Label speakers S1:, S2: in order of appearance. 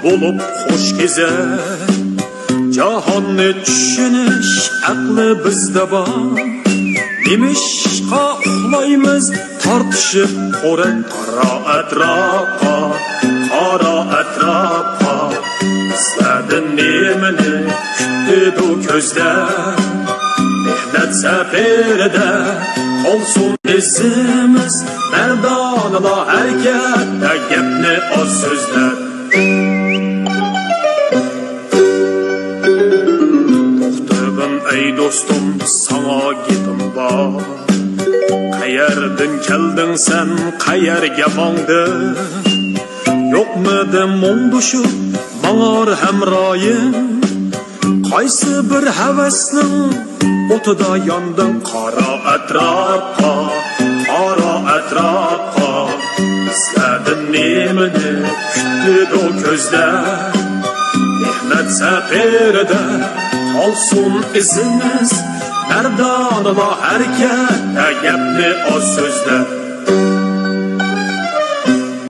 S1: bulup hoş gezer. Jahonni tushunish aqli bizda bor. Nimishqa uxlaymiz tortishib qo'rin qaro atrofga, qaro atrofga. Izladim nemani kutdi ko'zda, mehnat safarida qolsin izimiz. Mardonlar harakatda gapni oz so'zlar. Ey dostum, sana gapim bor. Qayerdan kelding sen, qayerga bongding? Yo'qmidi mungdushib mang'or hamroyim? Qaysi bir havasning o'tida yonding? Qaro atrofga, qaro atrofga. Izladim nemani kutdi ko'zda, mehnat safarida olsun izimiz. Mardonlar harakatda gapni oz so'zlar.